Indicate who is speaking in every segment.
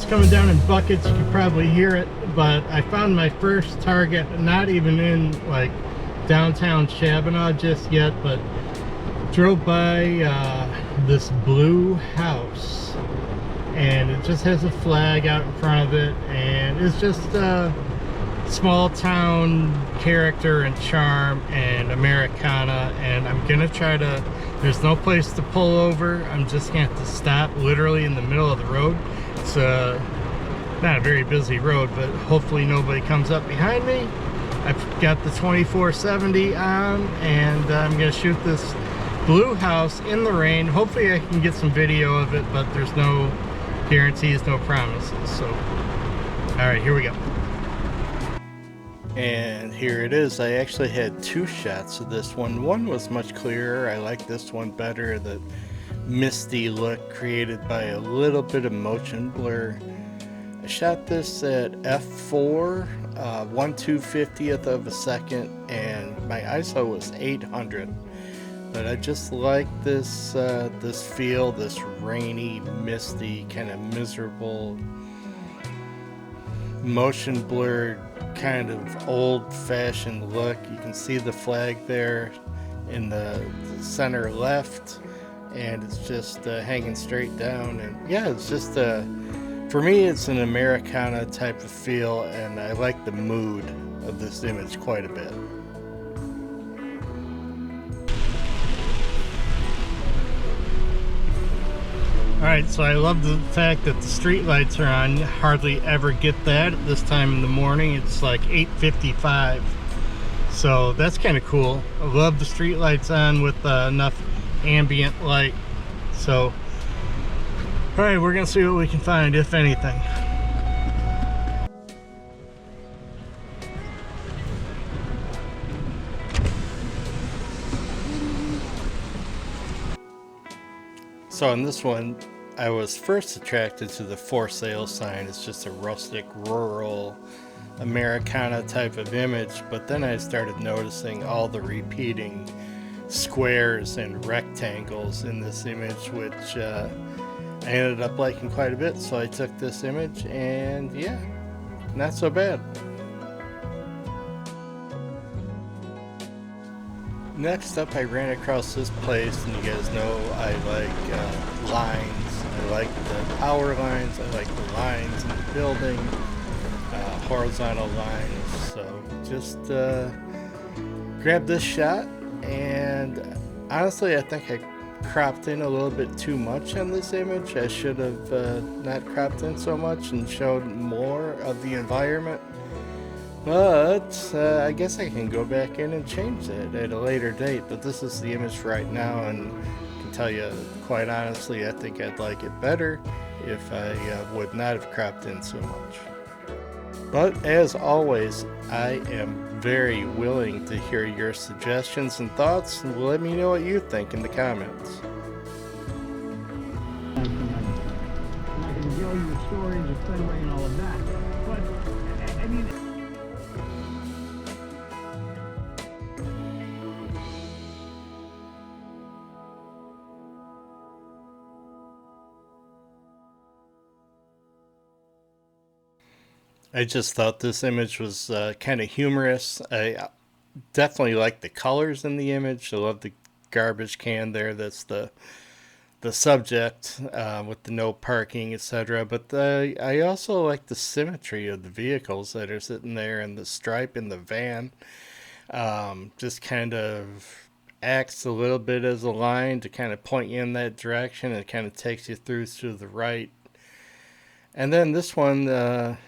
Speaker 1: rain's coming down in buckets. You can probably hear it, but I found my first target, not even in like downtown Shabbona just yet, but drove by this blue house, and it just has a flag out in front of it, and it's just small town character and charm and Americana. And I'm gonna try to, there's no place to pull over, I'm just gonna have to stop literally in the middle of the road. It's not a very busy road, but hopefully nobody comes up behind me. I've got the 2470 on, and I'm gonna shoot this blue house in the rain. Hopefully I can get some video of it, but there's no guarantees, no promises. So all right, here we go. And here it is. I actually had two shots of this one. One was much clearer. I like this one better. The misty look created by a little bit of motion blur. I shot this at f4, 1/250th of a second, and my ISO was 800. But I just like this this feel, this rainy, misty, kind of miserable, motion blurred, kind of old-fashioned look. You can see the flag there in the center left, and it's just hanging straight down. And yeah, it's just for me, it's an Americana type of feel, and I like the mood of this image quite a bit. Alright, so I love the fact that the street lights are on. You hardly ever get that at this time in the morning. It's like 8:55. So that's kind of cool. I love the street lights on with enough ambient light. So, alright, we're going to see what we can find, if anything. So on this one, I was first attracted to the for sale sign. It's just a rustic, rural, Americana type of image, but then I started noticing all the repeating squares and rectangles in this image, which I ended up liking quite a bit. So I took this image, and yeah, not so bad. Next up, I ran across this place, and you guys know I like lines. I like the power lines, I like the lines in the building, horizontal lines. So just grabbed this shot, and honestly I think I cropped in a little bit too much on this image. I should have not cropped in so much and showed more of the environment. But I guess I can go back in and change that at a later date. But this is the image right now, and I can tell you quite honestly, I think I'd like it better if I would not have cropped in so much. But as always, I am very willing to hear your suggestions and thoughts, and let me know what you think in the comments.
Speaker 2: I'm not going to tell you the stories of Fenway and all of that, but I mean,
Speaker 1: I just thought this image was kind of humorous. I definitely like the colors in the image. I love the garbage can there. That's the subject with the no parking, etc. But I also like the symmetry of the vehicles that are sitting there, and the stripe in the van. Just kind of acts a little bit as a line to kind of point you in that direction. It kind of takes you through to the right. And then this one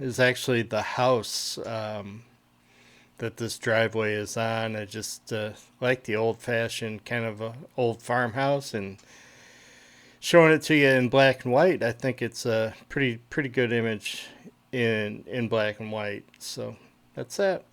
Speaker 1: is actually the house that this driveway is on. I just like the old-fashioned kind of old farmhouse, and showing it to you in black and white, I think it's a pretty good image in black and white. So that's that.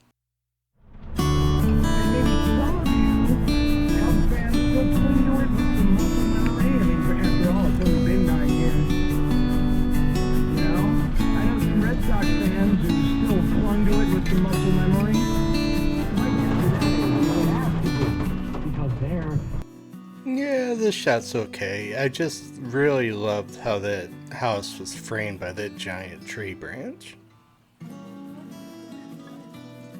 Speaker 1: Yeah, this shot's okay. I just really loved how that house was framed by that giant tree branch.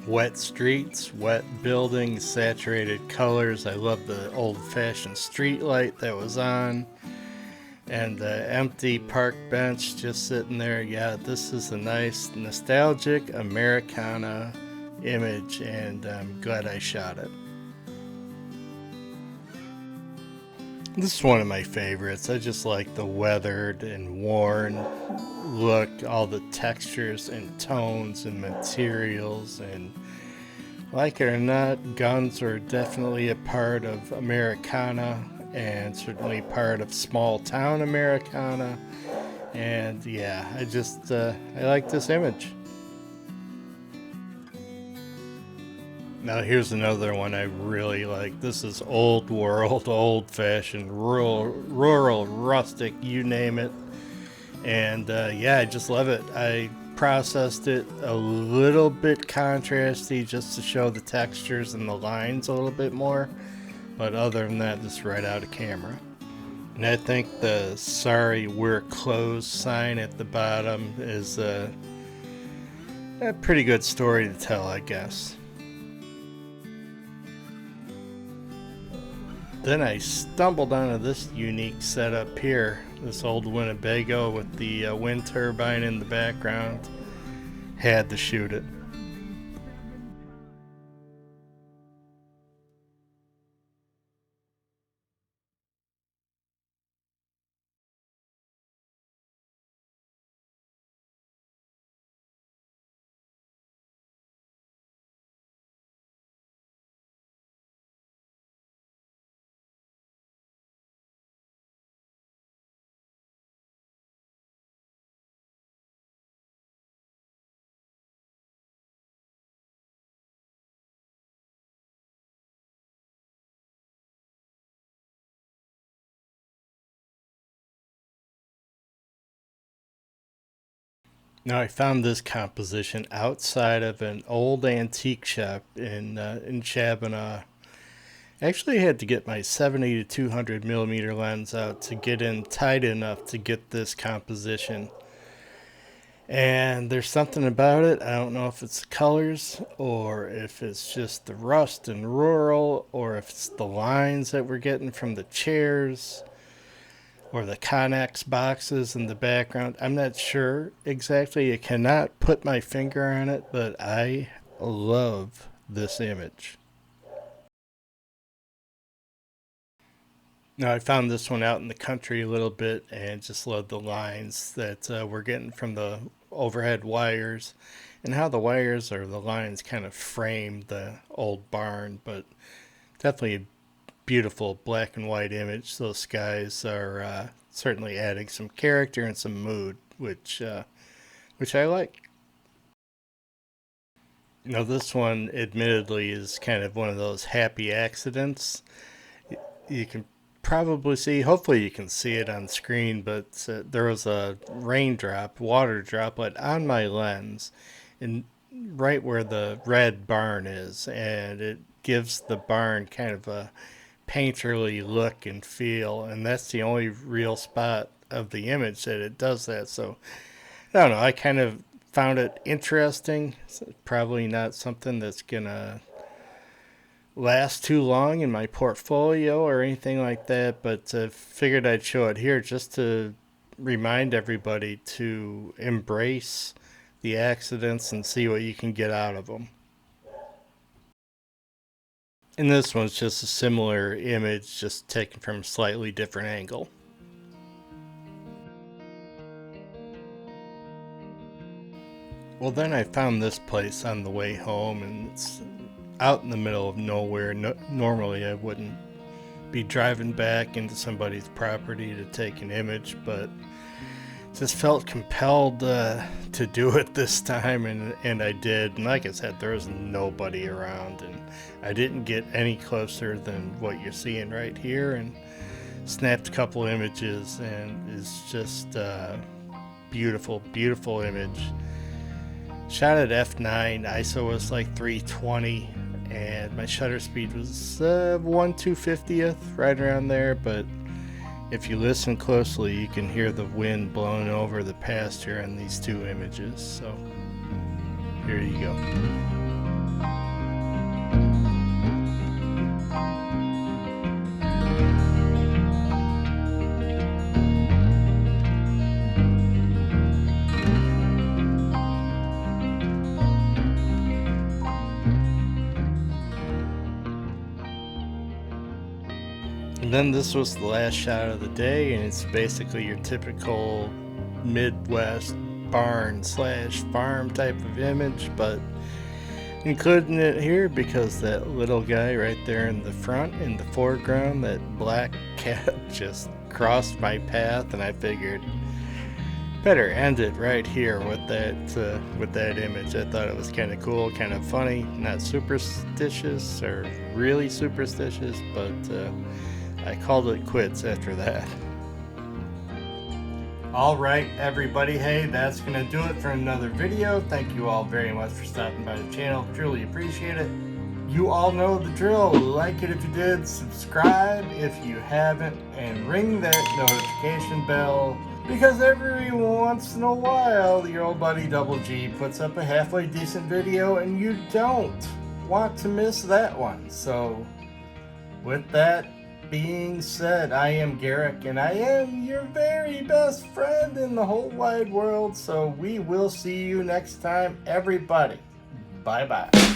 Speaker 1: Wet streets, wet buildings, saturated colors. I love the old-fashioned street light that was on. And the empty park bench just sitting there. Yeah, this is a nice, nostalgic Americana image, and I'm glad I shot it. This is one of my favorites. I just like the weathered and worn look, all the textures and tones and materials, and like it or not, guns are definitely a part of Americana, and certainly part of small town Americana. And yeah, I like this image. Now here's another one I really like. This is old world, old fashioned, rural, rustic, you name it. And yeah, I just love it. I processed it a little bit contrasty just to show the textures and the lines a little bit more. But other than that, just right out of camera. And I think the "Sorry, we're closed" sign at the bottom is a pretty good story to tell, I guess. Then I stumbled onto this unique setup here. This old Winnebago with the wind turbine in the background. Had to shoot it. Now I found this composition outside of an old antique shop in Shabbona. I actually had to get my 70 to 200 millimeter lens out to get in tight enough to get this composition. And there's something about it. I don't know if it's the colors or if it's just the rust and rural or if it's the lines that we're getting from the chairs or the Connex boxes in the background. I'm not sure exactly. I cannot put my finger on it, but I love this image. Now I found this one out in the country a little bit and just love the lines that we're getting from the overhead wires and how the wires or the lines kind of frame the old barn, but definitely a beautiful black and white image. Those skies are certainly adding some character and some mood, which I like. Now this one admittedly is kind of one of those happy accidents. You can probably see, hopefully you can see it on screen, but there was a raindrop, water droplet on my lens and right where the red barn is, and it gives the barn kind of a painterly look and feel, and that's the only real spot of the image that it does that. So I don't know, I kind of found it interesting. It's probably not something that's gonna last too long in my portfolio or anything like that, but figured I'd show it here just to remind everybody to embrace the accidents and see what you can get out of them. And this one's just a similar image, just taken from a slightly different angle. Well, then I found this place on the way home, and it's out in the middle of nowhere. Normally I wouldn't be driving back into somebody's property to take an image, but just felt compelled to do it this time, and I did. And like I said, there was nobody around, and I didn't get any closer than what you're seeing right here, and snapped a couple images, and it's just beautiful, beautiful image. Shot at f9, ISO was like 320, and my shutter speed was 1/250th, right around there, but If you listen closely, you can hear the wind blowing over the pasture in these two images. So here you go. And then this was the last shot of the day, and it's basically your typical Midwest barn slash farm type of image, but including it here because that little guy right there in the front, in the foreground, that black cat just crossed my path, and I figured better end it right here with that image. I thought it was kind of cool, kind of funny, not superstitious or really superstitious, but I called it quits after that. Alright everybody, hey, that's going to do it for another video. Thank you all very much for stopping by the channel. Truly appreciate it. You all know the drill. Like it if you did, subscribe if you haven't, and ring that notification bell, because every once in a while your old buddy Double G puts up a halfway decent video and you don't want to miss that one. So with that being said, I am Garrick, and I am your very best friend in the whole wide world. So we will see you next time, everybody. Bye bye.